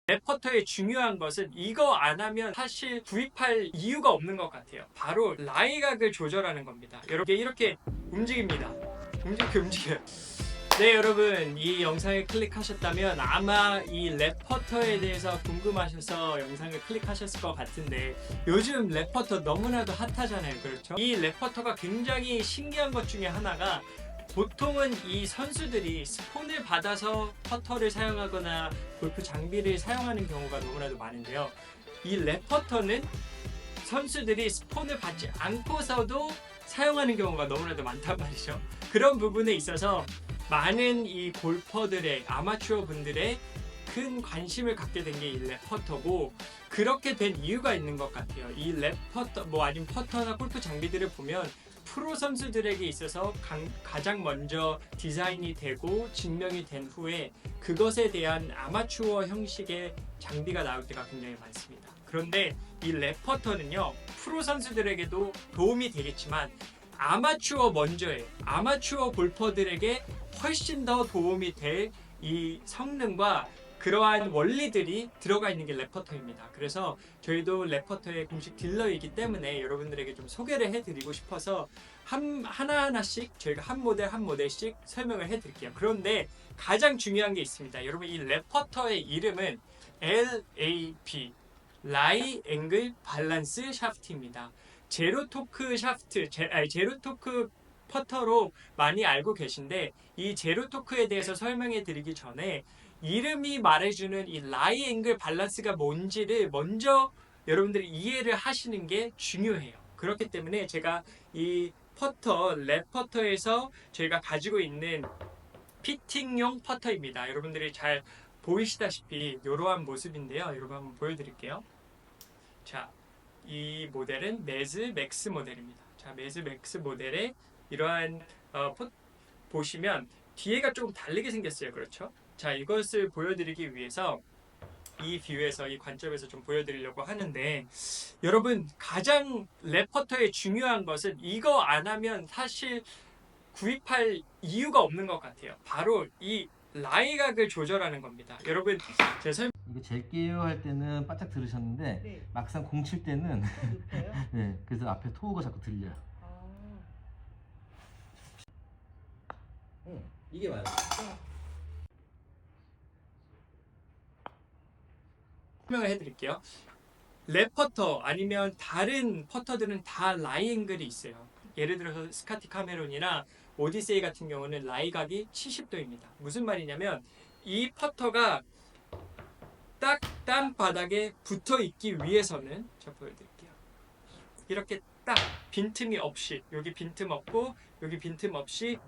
랩퍼터의 중요한 것은 이거 안 하면 사실 구입할 이유가 없는 것 같아요. 바로 라이각을 조절하는 겁니다. 여러분 이렇게 움직입니다. 움직여요. 네, 여러분 이 영상을 클릭하셨다면 아마 이 랩퍼터에 대해서 궁금하셔서 영상을 클릭하셨을 것 같은데, 요즘 랩퍼터 너무나도 핫하잖아요. 그렇죠? 이 랩퍼터가 굉장히 신기한 것 중에 하나가, 보통은 이 선수들이 스폰을 받아서 퍼터를 사용하거나 골프 장비를 사용하는 경우가 너무나도 많은데요. 이 랩퍼터는 선수들이 스폰을 받지 않고서도 사용하는 경우가 너무나도 많단 말이죠. 그런 부분에 있어서 많은 이 골퍼들의, 아마추어 분들의 큰 관심을 갖게 된 게 이 랩퍼터고, 그렇게 된 이유가 있는 것 같아요. 이 랩퍼터 아니면 퍼터나 골프 장비들을 보면 프로 선수들에게 있어서 가장 먼저 디자인이 되고 증명이 된 후에 그것에 대한 아마추어 형식의 장비가 나올 때가 굉장히 많습니다. 그런데 이 랩퍼터는요, 프로 선수들에게도 도움이 되겠지만 아마추어 골퍼들에게 훨씬 더 도움이 될 이 성능과 그러한 원리들이 들어가 있는 게 랩퍼터입니다. 그래서 저희도 랩퍼터의 공식 딜러이기 때문에 여러분들에게 좀 소개를 해드리고 싶어서 하나하나씩 저희가 한 모델씩 설명을 해드릴게요. 그런데 가장 중요한 게 있습니다. 여러분, 이 랩퍼터의 이름은 LAP, 라이 앵글 밸런스 샤프트입니다. 제로토크 샤프트, 제로토크 퍼터로 많이 알고 계신데, 이 제로토크에 대해서 설명해 드리기 전에 이름이 말해주는 이 라이 앵글 밸런스가 뭔지를 먼저 여러분들이 이해를 하시는 게 중요해요. 그렇기 때문에 제가 이 랩퍼터에서 저희가 가지고 있는 피팅용 퍼터입니다. 여러분들이 잘 보이시다시피 이러한 모습인데요. 여러분 한번 보여드릴게요. 자, 이 모델은 매즈 맥스 모델입니다. 자, 매즈 맥스 모델의 이러한 보시면 뒤에가 조금 다르게 생겼어요. 그렇죠? 자, 이것을 보여드리기 위해서 이 뷰에서, 이 관점에서 좀 보여드리려고 하는데, 여러분 가장 랩퍼터의 중요한 것은 이거 안 하면 사실 구입할 이유가 없는 것 같아요. 바로 이 라이각을 조절하는 겁니다. 여러분, 제가 이거 잴게요 할 때는 바짝 들으셨는데 네. 막상 공 칠 때는 높아요? 네, 그래서 앞에 토우가 자꾸 들려요. 이게 맞아요. 설명을 해드릴게요. 랩퍼터 아니면 다른 퍼터들은 다 라이 앵글이 있어요. 예를 들어서 스카티 카메론이나 오디세이 같은 경우는 라이각이 70도입니다. 무슨 말이냐면 이 퍼터가 딱 땅바닥에 붙어 있기 위해서는, 제가 보여드릴게요. 이렇게 딱 빈틈이 없이, 여기 빈틈 없고 여기 빈틈 없이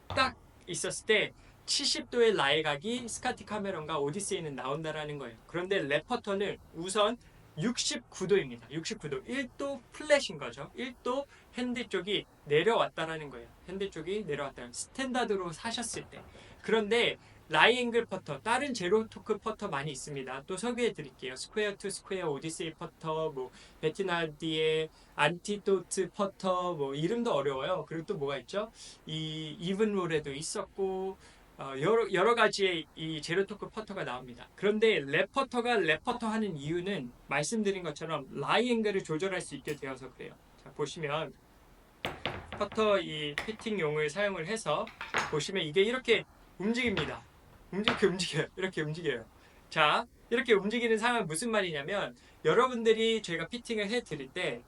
딱 있었을 때 70도의 라이각이 스카티 카메론과 오디세이는 나온다라는 거예요. 그런데 랩퍼터는 우선 69도입니다. 69도. 1도 플랫인 거죠. 1도 핸드 쪽이 내려왔다라는 거예요. 핸드 쪽이 내려왔다는, 스탠다드로 사셨을 때. 그런데 라이앵글 퍼터, 다른 제로토크 퍼터 많이 있습니다. 또 소개해 드릴게요. 스퀘어 투 스퀘어 오디세이 퍼터, 베티나디의 안티도트 퍼터, 이름도 어려워요. 그리고 또 뭐가 있죠? 이 이븐롤에도 있었고, 여러 가지의 이 제로토크 퍼터가 나옵니다. 그런데 랩퍼터가 랩퍼터 하는 이유는 말씀드린 것처럼 라이앵글을 조절할 수 있게 되어서 그래요. 자, 보시면 퍼터 이 피팅용을 사용을 해서 보시면 이게 이렇게 움직입니다. 움직여요. 이렇게 움직여요. 자, 이렇게 움직이는 상황은 무슨 말이냐면, 여러분들이 저희가 피팅을 해드릴 때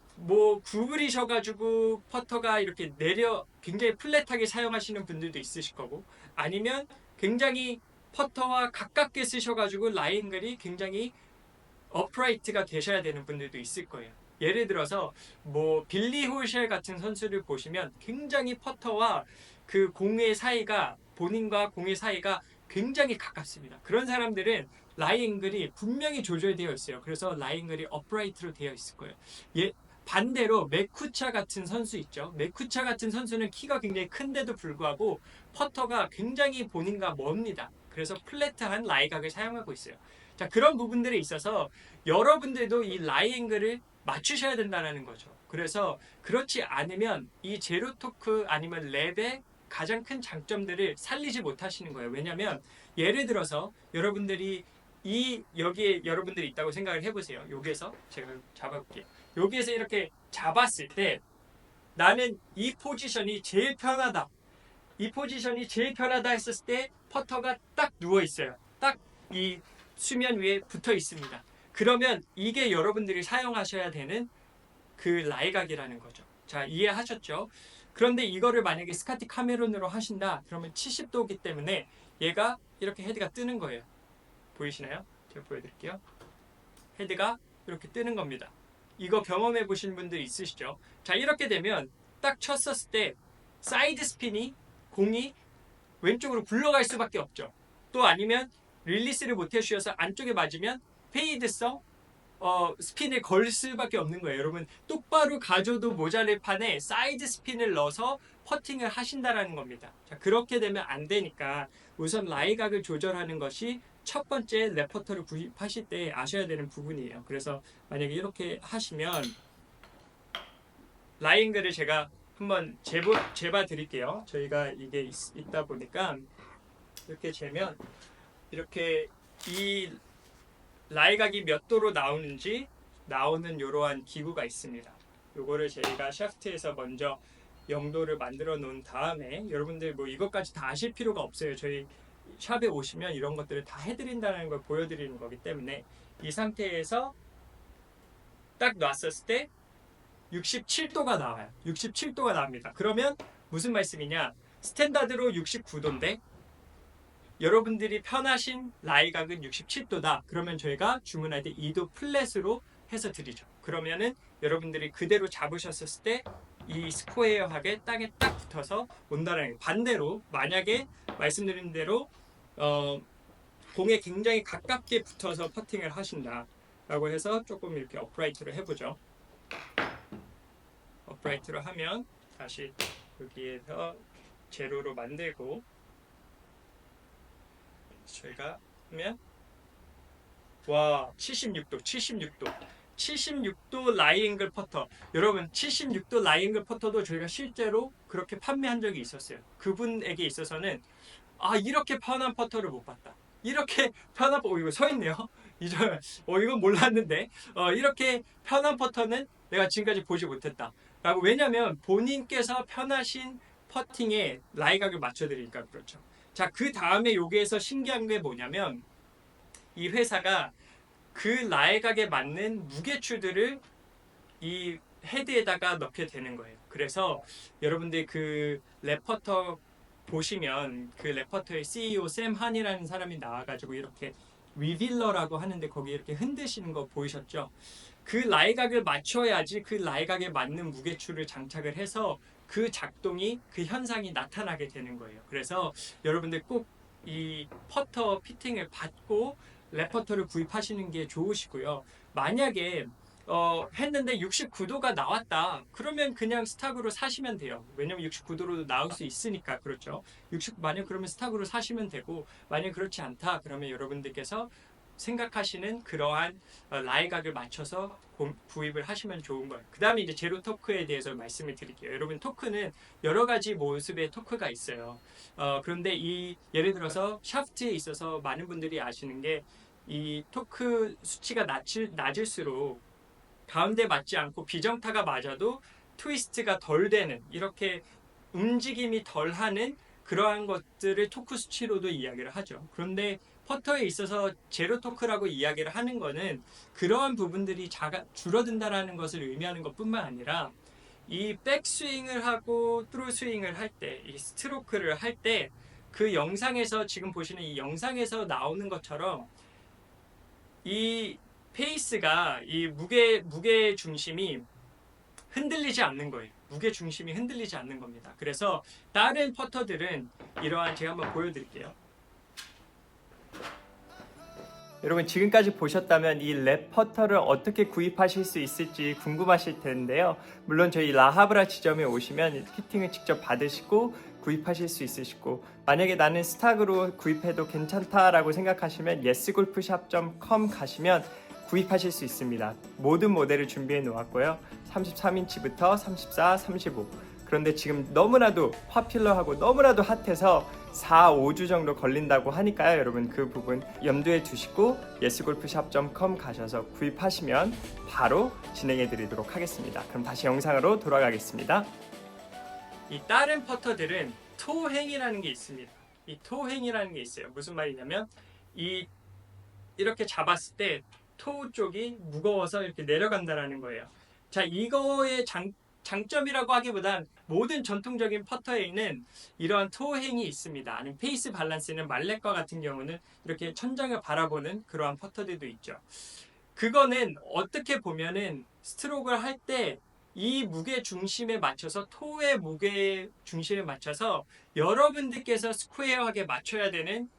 구부리셔가지고 퍼터가 이렇게 굉장히 플랫하게 사용하시는 분들도 있으실 거고, 아니면 굉장히 퍼터와 가깝게 쓰셔가지고 라이앵글이 굉장히 어프라이트가 되셔야 되는 분들도 있을 거예요. 예를 들어서 빌리 홀쉘 같은 선수를 보시면 굉장히 퍼터와 그 공의 사이가, 본인과 공의 사이가 굉장히 가깝습니다. 그런 사람들은 라이앵글이 분명히 조절되어 있어요. 그래서 라이앵글이 어프라이트로 되어 있을 거예요. 반대로 맥쿠차 같은 선수 있죠. 맥쿠차 같은 선수는 키가 굉장히 큰데도 불구하고 퍼터가 굉장히 본인과 멉니다. 그래서 플랫한 라이각을 사용하고 있어요. 자, 그런 부분들에 있어서 여러분들도 이 라이앵글을 맞추셔야 된다는 거죠. 그래서 그렇지 않으면 이 제로토크 아니면 랩의 가장 큰 장점들을 살리지 못하시는 거예요. 왜냐하면 예를 들어서 여러분들이 이 여기에 여러분들이 있다고 생각을 해보세요. 여기에서 제가 잡아볼게요. 여기에서 이렇게 잡았을 때 나는 이 포지션이 제일 편하다. 이 포지션이 제일 편하다 했을 때 퍼터가 딱 누워 있어요. 딱 이 수면 위에 붙어 있습니다. 그러면 이게 여러분들이 사용하셔야 되는 그 라이각이라는 거죠. 자, 이해하셨죠? 그런데 이거를 만약에 스카티 카메론으로 하신다. 그러면 70도이기 때문에 얘가 이렇게 헤드가 뜨는 거예요. 보이시나요? 제가 보여드릴게요. 헤드가 이렇게 뜨는 겁니다. 이거 경험해 보신 분들 있으시죠? 자, 이렇게 되면 딱 쳤었을 때 사이드 스핀이 공이 왼쪽으로 굴러갈 수밖에 없죠. 또 아니면 릴리스를 못 해주셔서 안쪽에 맞으면 페이드성 스핀을 걸 수밖에 없는 거예요. 여러분 똑바로 가져도 모자랄 판에 사이드 스핀을 넣어서 퍼팅을 하신다라는 겁니다. 자, 그렇게 되면 안 되니까 우선 라이각을 조절하는 것이 첫 번째 레퍼터를 구입하실 때 아셔야 되는 부분이에요. 그래서 만약에 이렇게 하시면 라이앵글을 제가 한번 재봐 드릴게요. 저희가 이게 있다 보니까 이렇게 재면 이렇게 이 라이각이 몇 도로 나오는지 나오는 이러한 기구가 있습니다. 요거를 저희가 샤프트에서 먼저 0도를 만들어 놓은 다음에 여러분들 뭐 이것까지 다 아실 필요가 없어요. 저희 샵에 오시면 이런 것들을 다 해드린다는 걸 보여드리는 거기 때문에 이 상태에서 딱 놨었을 때 67도가 나와요. 67도가 나옵니다. 그러면 무슨 말씀이냐? 스탠다드로 69도인데 여러분들이 편하신 라이각은 67도다. 그러면 저희가 주문할 때 2도 플랫으로 해서 드리죠. 그러면은 여러분들이 그대로 잡으셨을 때 이 스퀘어하게 땅에 딱 붙어서 온다는 거예요. 반대로 만약에 말씀드린 대로 공에 굉장히 가깝게 붙어서 퍼팅을 하신다라고 해서 조금 이렇게 업라이트로 해보죠. 업라이트로 하면 다시 여기에서 제로로 만들고 저희가 하면 와 76도 라이앵글 퍼터. 여러분 76도 라이앵글 퍼터도 저희가 실제로 그렇게 판매한 적이 있었어요. 그분에게 있어서는 이렇게 편한 퍼터를 못 봤다. 이렇게 편한 이거 서 있네요. 이건 몰랐는데 이렇게 편한 퍼터는 내가 지금까지 보지 못했다. 라고 왜냐면 본인께서 편하신 퍼팅에 라이각을 맞춰드리니까 그렇죠. 자, 그 다음에 여기에서 신기한 게 뭐냐면 이 회사가 그 라이각에 맞는 무게추들을 이 헤드에다가 넣게 되는 거예요. 그래서 여러분들 그 레퍼터 보시면 그 레퍼터의 CEO 샘 한이라는 사람이 나와가지고 이렇게 리빌러라고 하는데 거기 이렇게 흔드시는 거 보이셨죠? 그 라이각을 맞춰야지 그 라이각에 맞는 무게추를 장착을 해서 그 작동이 그 현상이 나타나게 되는 거예요. 그래서 여러분들 꼭 이 퍼터 피팅을 받고 레퍼터를 구입하시는 게 좋으시고요. 만약에 했는데 69도가 나왔다. 그러면 그냥 스탁으로 사시면 돼요. 왜냐면 69도로 나올 수 있으니까. 그렇죠. 만약 그러면 스탁으로 사시면 되고, 만약 그렇지 않다. 그러면 여러분들께서 생각하시는 그러한 라이각을 맞춰서 구입을 하시면 좋은 거예요. 그 다음에 이제 제로 토크에 대해서 말씀을 드릴게요. 여러분 토크는 여러 가지 모습의 토크가 있어요. 그런데 예를 들어서 샤프트에 있어서 많은 분들이 아시는 게 이 토크 수치가 낮을수록 가운데 맞지 않고 비정타가 맞아도 트위스트가 덜 되는 이렇게 움직임이 덜하는 그러한 것들을 토크 수치로도 이야기를 하죠. 그런데 퍼터에 있어서 제로 토크라고 이야기를 하는 거는 그러한 부분들이 줄어든다라는 것을 의미하는 것뿐만 아니라 이 백스윙을 하고 트루 스윙을 할 때, 이 스트로크를 할 때 그 영상에서 지금 보시는 이 영상에서 나오는 것처럼 이 페이스가 이 무게 중심이 흔들리지 않는 거예요. 무게 중심이 흔들리지 않는 겁니다. 그래서 다른 퍼터들은 이러한 제가 한번 보여드릴게요. 여러분 지금까지 보셨다면 이 랩 퍼터를 어떻게 구입하실 수 있을지 궁금하실 텐데요. 물론 저희 라하브라 지점에 오시면 피팅을 직접 받으시고 구입하실 수 있으시고, 만약에 나는 스탁으로 구입해도 괜찮다라고 생각하시면 yesgolfshop.com 가시면 구입하실 수 있습니다. 모든 모델을 준비해 놓았고요. 33인치부터 34, 35. 그런데 지금 너무나도 파퓰러하고 너무나도 핫해서 4, 5주 정도 걸린다고 하니까요. 여러분 그 부분 염두에 두시고 yesgolfshop.com 가셔서 구입하시면 바로 진행해 드리도록 하겠습니다. 그럼 다시 영상으로 돌아가겠습니다. 이 다른 퍼터들은 토행이라는 게 있습니다. 이 토행이라는 게 있어요. 무슨 말이냐면 이렇게 잡았을 때 토 쪽이 무거워서 이렇게 내려간다라는 거예요. 자, 이거의 장점이라고 하기보단 모든 전통적인 퍼터에는 이러한 토행이 있습니다. 아니면 페이스 밸런스는 말렛과 같은 경우는 이렇게 천장을 바라보는 그러한 퍼터들도 있죠. 그거는 어떻게 보면은 스트로크를 할 때 이 무게 중심에 맞춰서 토의 무게 중심에 맞춰서 여러분들께서 스퀘어하게 맞춰야 되는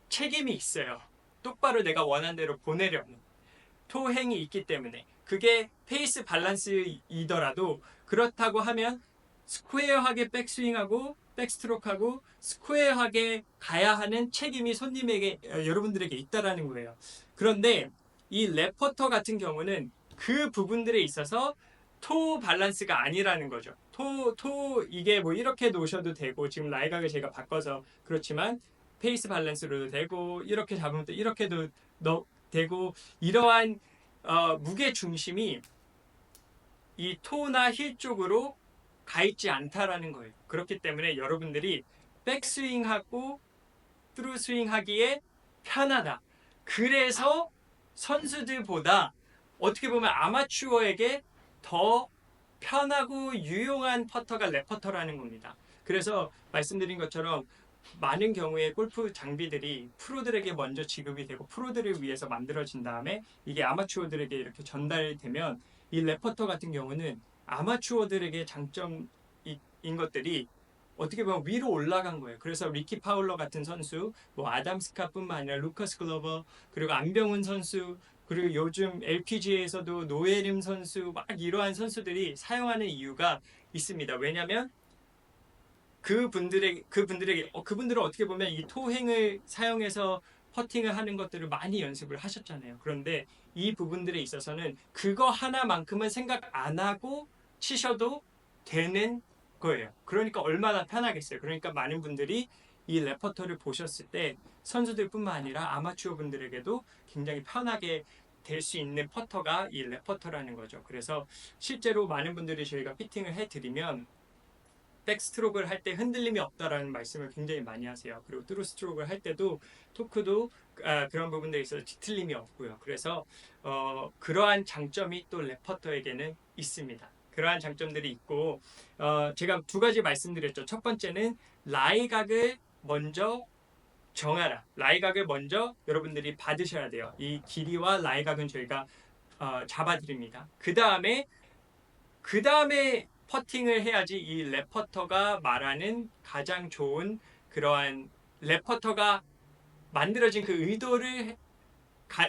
책임이 있어요. 똑바로 내가 원하는 대로 보내려면 토행이 있기 때문에 그게 페이스 밸런스이더라도 그렇다고 하면 스퀘어하게 백스윙하고 백스트로크하고 스퀘어하게 가야 하는 책임이 손님에게 여러분들에게 있다라는 거예요. 그런데 이 랩퍼터 같은 경우는 그 부분들에 있어서 토 밸런스가 아니라는 거죠. 이게 뭐 이렇게 놓으셔도 되고 지금 라이각을 제가 바꿔서 그렇지만 페이스 밸런스로도 되고 이렇게 잡으면 또 이렇게도 되고 이러한 무게 중심이 이 토나 힐 쪽으로 가 있지 않다라는 거예요. 그렇기 때문에 여러분들이 백스윙하고 트루스윙 하기에 편하다. 그래서 선수들보다 어떻게 보면 아마추어에게 더 편하고 유용한 퍼터가 랩퍼터라는 겁니다. 그래서 말씀드린 것처럼 많은 경우에 골프 장비들이 프로들에게 먼저 지급이 되고 프로들을 위해서 만들어진 다음에 이게 아마추어들에게 이렇게 전달되면 이 랩퍼터 같은 경우는 아마추어들에게 장점인 것들이 어떻게 보면 위로 올라간 거예요. 그래서 리키 파울러 같은 선수, 뭐 아담 스카뿐만 아니라 루커스 글로버, 그리고 안병훈 선수, 그리고 요즘 LPGA에서도 노예림 선수, 막 이러한 선수들이 사용하는 이유가 있습니다. 왜냐하면 그분들은 어떻게 보면 이 토행을 사용해서 퍼팅을 하는 것들을 많이 연습을 하셨잖아요. 그런데 이 부분들에 있어서는 그거 하나만큼은 생각 안 하고 치셔도 되는 거예요. 그러니까 얼마나 편하겠어요. 그러니까 많은 분들이 이 레퍼터를 보셨을 때 선수들뿐만 아니라 아마추어 분들에게도 굉장히 편하게 될 수 있는 퍼터가 이 레퍼터라는 거죠. 그래서 실제로 많은 분들이 저희가 피팅을 해드리면 백스트로크를 할 때 흔들림이 없다라는 말씀을 굉장히 많이 하세요. 그리고 트루 스트로크를 할 때도 토크도 그런 부분들에 있어서 뒤틀림이 없고요. 그래서 그러한 장점이 또 레퍼터에게는 있습니다. 그러한 장점들이 있고 제가 두 가지 말씀드렸죠. 첫 번째는 라이각을 먼저 정하라. 라이각을 먼저 여러분들이 받으셔야 돼요. 이 길이와 라이각은 저희가 잡아드립니다. 그 다음에 퍼팅을 해야지 이 랩퍼터가 말하는 가장 좋은 그러한 랩퍼터가 만들어진 그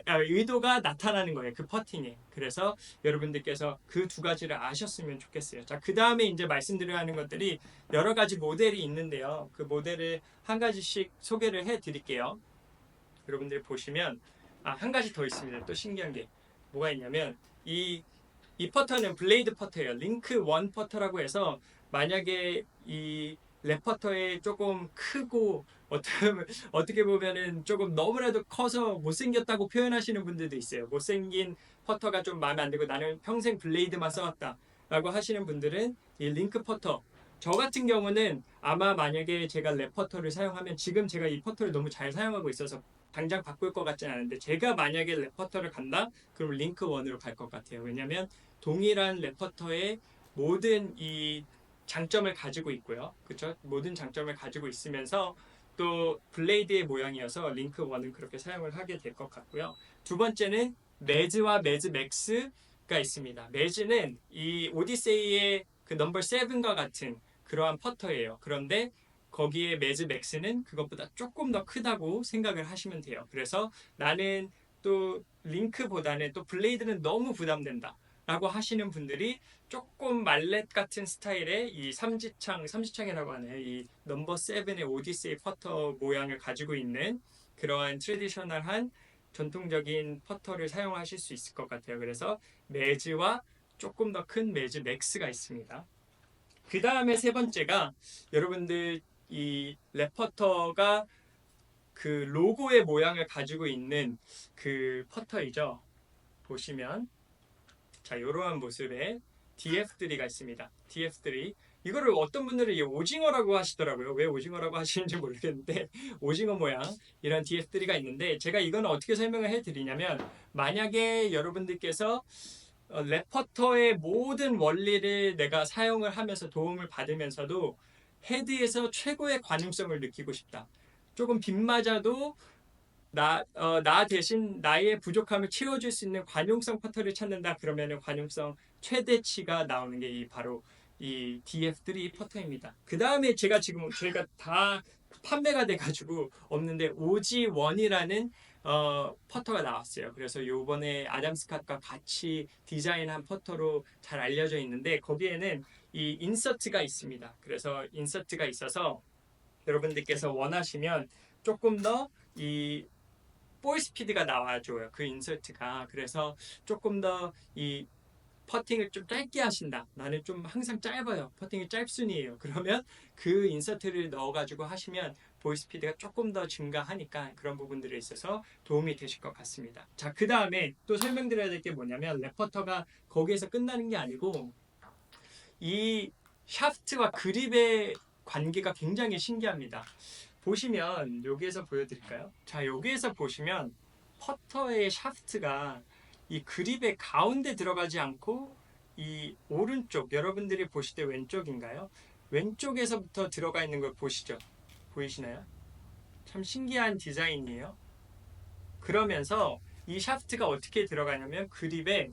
의도가 나타나는 거예요. 그 퍼팅에. 그래서 여러분들께서 그 두 가지를 아셨으면 좋겠어요. 자, 그 다음에 이제 말씀드려야 하는 것들이 여러 가지 모델이 있는데요. 그 모델을 한 가지씩 소개를 해 드릴게요. 여러분들이 보시면 한 가지 더 있습니다. 또 신기한 게 뭐가 있냐면 이 퍼터는 블레이드 퍼터예요. 링크 원 퍼터라고 해서 만약에 이 랩퍼터에 조금 크고 어떻게 보면은 조금 너무나도 커서 못생겼다고 표현하시는 분들도 있어요. 못생긴 퍼터가 좀 마음에 안 들고 나는 평생 블레이드만 써왔다 라고 하시는 분들은 이 링크 퍼터, 저 같은 경우는 아마 만약에 제가 랩퍼터를 사용하면 지금 제가 이 퍼터를 너무 잘 사용하고 있어서 당장 바꿀 것 같지는 않은데 제가 만약에 랩퍼터를 간다? 그럼 링크 원으로 갈 것 같아요. 왜냐하면 동일한 랩퍼터의 모든 이 장점을 가지고 있고요. 그렇죠? 모든 장점을 가지고 있으면서 또 블레이드의 모양이어서 링크 원은 그렇게 사용을 하게 될 것 같고요. 두 번째는 매즈와 매즈 맥스가 있습니다. 매즈는 이 오디세이의 그 넘버 7과 같은 그러한 퍼터예요. 그런데 거기에 매즈 맥스는 그것보다 조금 더 크다고 생각을 하시면 돼요. 그래서 나는 또 링크보다는 또 블레이드는 너무 부담된다 라고 하시는 분들이 조금 말렛 같은 스타일의 이 삼지창이라고 하네요. 이 넘버 7의 오디세이 퍼터 모양을 가지고 있는 그러한 트레디셔널한 전통적인 퍼터를 사용하실 수 있을 것 같아요. 그래서 매즈와 조금 더 큰 매즈 맥스가 있습니다. 그 다음에 세 번째가 여러분들 이 랩퍼터가 그 로고의 모양을 가지고 있는 그 퍼터이죠. 보시면 자 이러한 모습의 DF3가 있습니다. DF3 이거를 어떤 분들은 이 오징어라고 하시더라고요. 왜 오징어라고 하시는지 모르겠는데 오징어 모양 이런 DF3가 있는데 제가 이거는 어떻게 설명을 해드리냐면 만약에 여러분들께서 랩퍼터의 모든 원리를 내가 사용을 하면서 도움을 받으면서도 헤드에서 최고의 관용성을 느끼고 싶다. 조금 빗맞아도 나 대신 나의 부족함을 채워줄 수 있는 관용성 퍼터를 찾는다. 그러면 관용성 최대치가 나오는 게 바로 이 DF3 퍼터입니다. 그 다음에 저희가 다 판매가 돼가지고 없는데 OG1이라는 퍼터가 나왔어요. 그래서 요번에 아담 스캇과 같이 디자인한 퍼터로 잘 알려져 있는데 거기에는 이 인서트가 있습니다. 그래서 인서트가 있어서 여러분들께서 원하시면 조금 더이 볼 스피드가 나와줘요. 그 인서트가. 그래서 조금 더 이 퍼팅을 좀 짧게 하신다. 나는 좀 항상 짧아요. 퍼팅이 짧순이에요. 그러면 그 인서트를 넣어가지고 하시면 볼 스피드가 조금 더 증가하니까 그런 부분들에 있어서 도움이 되실 것 같습니다. 자, 그 다음에 또 설명드려야 될 게 뭐냐면 랩퍼터가 거기에서 끝나는 게 아니고 이 샤프트와 그립의 관계가 굉장히 신기합니다. 보시면 여기에서 보여드릴까요? 자, 여기에서 보시면 퍼터의 샤프트가 이 그립의 가운데 들어가지 않고 이 오른쪽, 여러분들이 보실 때 왼쪽인가요? 왼쪽에서부터 들어가 있는 걸 보시죠. 보이시나요? 참 신기한 디자인이에요. 그러면서 이 샤프트가 어떻게 들어가냐면 그립에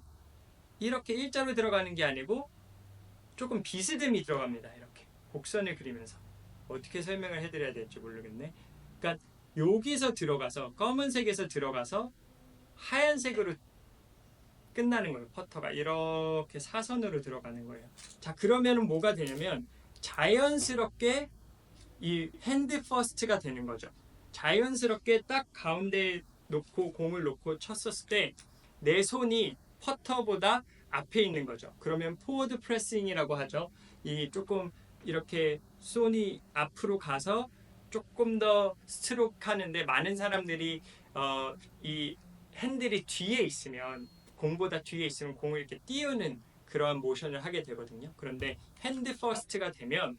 이렇게 일자로 들어가는 게 아니고 조금 비스듬히 들어갑니다. 이렇게 곡선을 그리면서. 어떻게 설명을 해드려야 될지 모르겠네. 그러니까 여기서 들어가서 검은색에서 들어가서 하얀색으로 끝나는 거예요. 퍼터가 이렇게 사선으로 들어가는 거예요. 자, 그러면은 뭐가 되냐면 자연스럽게 이 핸드 퍼스트가 되는 거죠. 자연스럽게 딱 가운데 놓고 공을 놓고 쳤었을 때 내 손이 퍼터보다 앞에 있는 거죠. 그러면 포워드 프레싱이라고 하죠. 이 조금 이렇게 손이 앞으로 가서 조금 더 스트로크 하는데 많은 사람들이 이 핸들이 뒤에 있으면 공보다 뒤에 있으면 공을 이렇게 띄우는 그러한 모션을 하게 되거든요. 그런데 핸드 퍼스트가 되면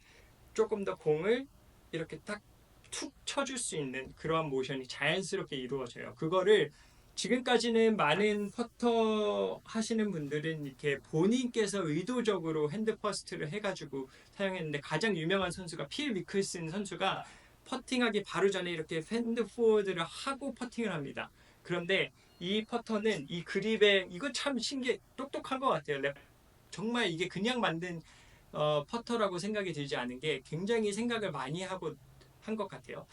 조금 더 공을 이렇게 딱 툭 쳐줄 수 있는 그러한 모션이 자연스럽게 이루어져요. 그거를 지금까지는 많은 퍼터 하시는 분들은 이렇게 본인께서 의도적으로 핸드 퍼스트를 해가지고 사용했는데 가장 유명한 선수가 필 미클슨 선수가 퍼팅하기 바로 전에 이렇게 핸드 포워드를 하고 퍼팅을 합니다. 그런데 이 퍼터는 이 그립에 이거 참 신기해 똑똑한 것 같아요. 정말 이게 그냥 만든 퍼터라고 생각이 들지 않은 게 굉장히 생각을 많이 하고 한 것 같아요.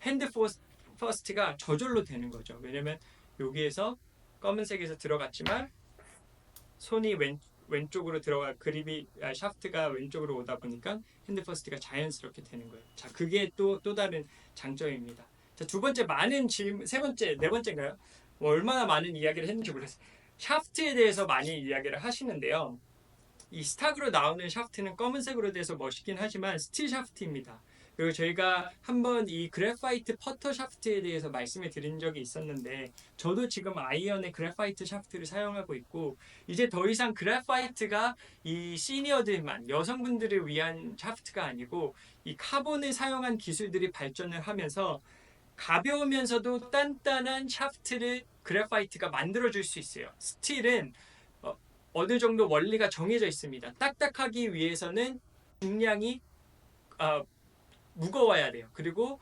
핸드 퍼스트가 저절로 되는 거죠. 왜냐면 여기에서 검은색에서 들어갔지만 손이 왼쪽으로 들어가 그립이 샤프트가 왼쪽으로 오다 보니까 핸드 퍼스트가 자연스럽게 되는 거예요. 자, 그게 또 다른 장점입니다. 자, 두 번째 많은 질문, 세 번째, 네 번째인가요? 뭐 얼마나 많은 이야기를 했는지 모르겠어요. 샤프트에 대해서 많이 이야기를 하시는데요. 이 스탁으로 나오는 샤프트는 검은색으로 돼서 멋있긴 하지만 스틸 샤프트입니다. 그리고 저희가 한번 이 그래파이트 퍼터 샤프트에 대해서 말씀을 드린 적이 있었는데 저도 지금 아이언의 그래파이트 샤프트를 사용하고 있고 이제 더 이상 그래파이트가 이 시니어들만 여성분들을 위한 샤프트가 아니고 이 카본을 사용한 기술들이 발전을 하면서 가벼우면서도 단단한 샤프트를 그래파이트가 만들어줄 수 있어요. 스틸은 어느 정도 원리가 정해져 있습니다. 딱딱하기 위해서는 중량이 무거워야 돼요. 그리고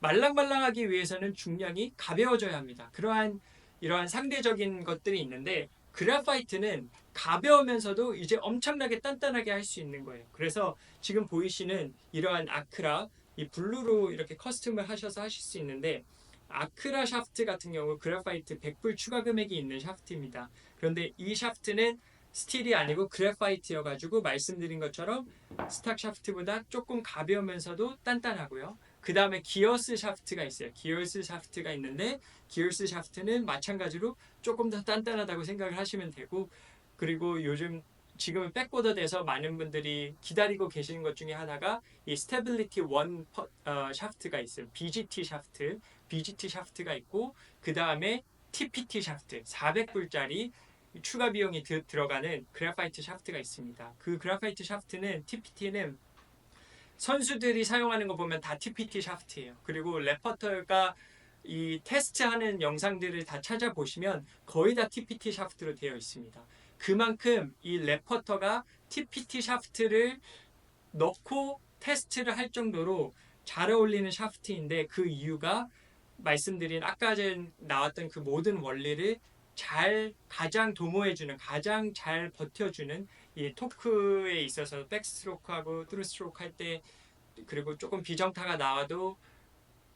말랑말랑하기 위해서는 중량이 가벼워져야 합니다. 이러한 상대적인 것들이 있는데 그래파이트는 가벼우면서도 이제 엄청나게 단단하게 할 수 있는 거예요. 그래서 지금 보이시는 이러한 아크라 이 블루로 이렇게 커스텀을 하셔서 하실 수 있는데 아크라 샤프트 같은 경우 그래파이트 100불 추가 금액이 있는 샤프트입니다. 그런데 이 샤프트는 스틸이 아니고 그래파이트여가지고 말씀드린 것처럼 스탁 샤프트보다 조금 가벼우면서도 단단하고요. 그 다음에 기어스 샤프트가 있어요. 기어스 샤프트가 있는데 기어스 샤프트는 마찬가지로 조금 더 단단하다고 생각을 하시면 되고 그리고 요즘 지금은 백보더 돼서 많은 분들이 기다리고 계시는 것 중에 하나가 이 스테빌리티 1 샤프트가 있어요. BGT 샤프트가 있고 그 다음에 TPT 샤프트 400불짜리 추가 비용이 들어가는 그래파이트 샤프트가 있습니다. 그 그래파이트 샤프트는 TPT는 선수들이 사용하는 거 보면 다 TPT 샤프트예요. 그리고 레퍼터가 이 테스트하는 영상들을 다 찾아보시면 거의 다 TPT 샤프트로 되어 있습니다. 그만큼 이 레퍼터가 TPT 샤프트를 넣고 테스트를 할 정도로 잘 어울리는 샤프트인데 그 이유가 말씀드린 아까 전 나왔던 그 모든 원리를 가장 도모해주는, 가장 잘 버텨주는 이 토크에 있어서 백스트로크하고 트루스트로크 할 때 그리고 조금 비정타가 나와도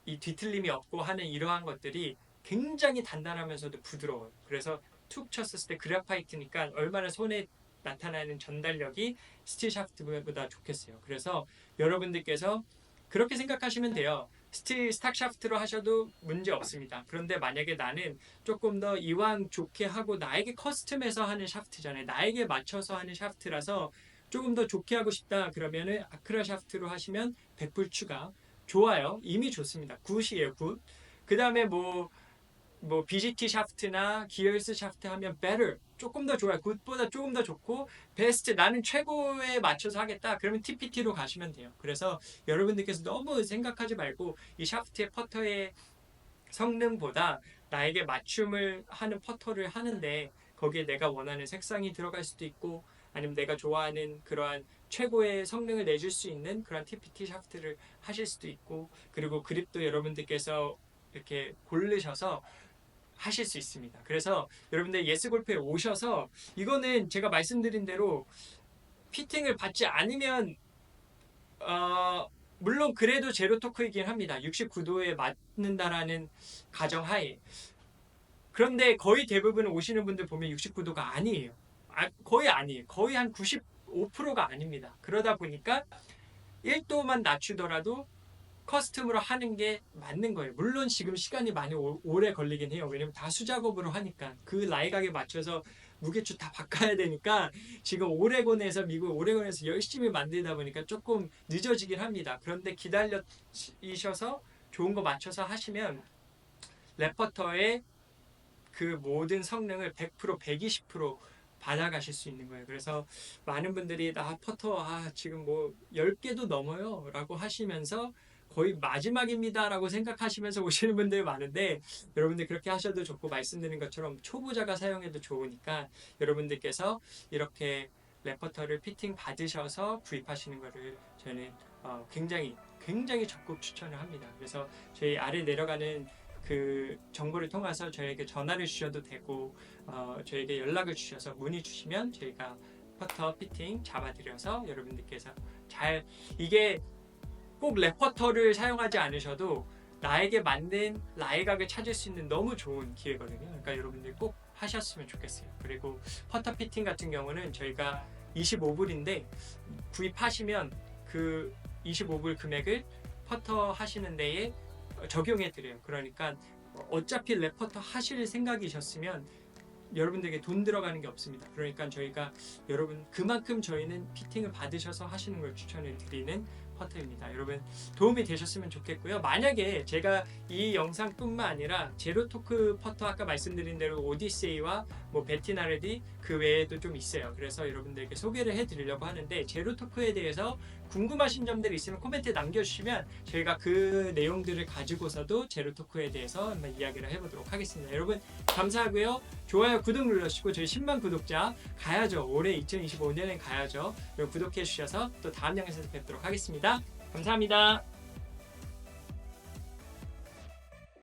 이 뒤틀림이 없고 하는 이러한 것들이 굉장히 단단하면서도 부드러워요. 그래서 툭 쳤을 때 그래파이트니까 얼마나 손에 나타나는 전달력이 스틸 샤프트보다 좋겠어요. 그래서 여러분들께서 그렇게 생각하시면 돼요. 스틸 스탁 샤프트로 하셔도 문제 없습니다. 그런데 만약에 나는 조금 더 이왕 좋게 하고 나에게 커스텀해서 하는 샤프트잖아요. 나에게 맞춰서 하는 샤프트라서 조금 더 좋게 하고 싶다. 그러면은 아크라 샤프트로 하시면 100불 추가. 좋아요. 이미 좋습니다. 굿이에요. 굿. 그 다음에 뭐 BGT 샤프트나 기어스 샤프트 하면 better. 조금 더 좋아요. 굿보다 조금 더 좋고 베스트 나는 최고에 맞춰서 하겠다. 그러면 TPT로 가시면 돼요. 그래서 여러분들께서 너무 생각하지 말고 이 샤프트의 퍼터의 성능보다 나에게 맞춤을 하는 퍼터를 하는데 거기에 내가 원하는 색상이 들어갈 수도 있고 아니면 내가 좋아하는 그러한 최고의 성능을 내줄 수 있는 그런 TPT 샤프트를 하실 수도 있고 그리고 그립도 여러분들께서 이렇게 고르셔서 하실 수 있습니다. 그래서 여러분들 예스골프에 오셔서 이거는 제가 말씀드린 대로 피팅을 받지 않으면 물론 그래도 제로 토크이긴 합니다. 69도에 맞는다라는 가정하에. 그런데 거의 대부분 오시는 분들 보면 69도가 아니에요. 거의 아니에요. 거의 한 95%가 아닙니다. 그러다 보니까 1도만 낮추더라도 커스텀으로 하는 게 맞는 거예요. 물론 지금 시간이 많이 오래 걸리긴 해요. 왜냐면 다 수작업으로 하니까 그 라이각에 맞춰서 무게추 다 바꿔야 되니까 지금 미국 오레곤에서 열심히 만들다 보니까 조금 늦어지긴 합니다. 그런데 기다리셔서 좋은 거 맞춰서 하시면 레퍼터의 그 모든 성능을 100%, 120% 받아가실 수 있는 거예요. 그래서 많은 분들이 나 퍼터 지금 뭐 10개도 넘어요 라고 하시면서 거의 마지막입니다 라고 생각하시면서 오시는 분들이 많은데 여러분들 그렇게 하셔도 좋고 말씀드린 것처럼 초보자가 사용해도 좋으니까 여러분들께서 이렇게 레퍼터를 피팅 받으셔서 구입하시는 거를 저는 굉장히 적극 추천을 합니다. 그래서 저희 아래 내려가는 그 정보를 통해서 저에게 전화를 주셔도 되고 저에게 연락을 주셔서 문의 주시면 저희가 퍼터 피팅 잡아드려서 여러분들께서 이게 꼭 레퍼터를 사용하지 않으셔도 나에게 맞는 라이각을 찾을 수 있는 너무 좋은 기회거든요. 그러니까 여러분들 꼭 하셨으면 좋겠어요. 그리고 퍼터 피팅 같은 경우는 저희가 25불인데 구입하시면 그 25불 금액을 퍼터 하시는 데에 적용해 드려요. 그러니까 어차피 레퍼터 하실 생각이셨으면 여러분들에게 돈 들어가는 게 없습니다. 그러니까 저희가 그만큼 저희는 피팅을 받으셔서 하시는 걸 추천을 드리는 퍼터입니다. 여러분 도움이 되셨으면 좋겠고요. 만약에 제가 이 영상뿐만 아니라 제로토크 퍼터 아까 말씀드린 대로 오디세이와 뭐 베티나르디 그 외에도 좀 있어요. 그래서 여러분들에게 소개를 해드리려고 하는데 제로토크에 대해서 궁금하신 점들이 있으면 코멘트에 남겨주시면 저희가 그 내용들을 가지고서도 제로토크에 대해서 한번 이야기를 해보도록 하겠습니다. 여러분 감사하고요. 좋아요, 구독 눌러주시고 저희 10만 구독자 가야죠. 올해 2025년엔 가야죠. 여러분 구독해 주셔서 또 다음 영상에서 뵙도록 하겠습니다. 감사합니다.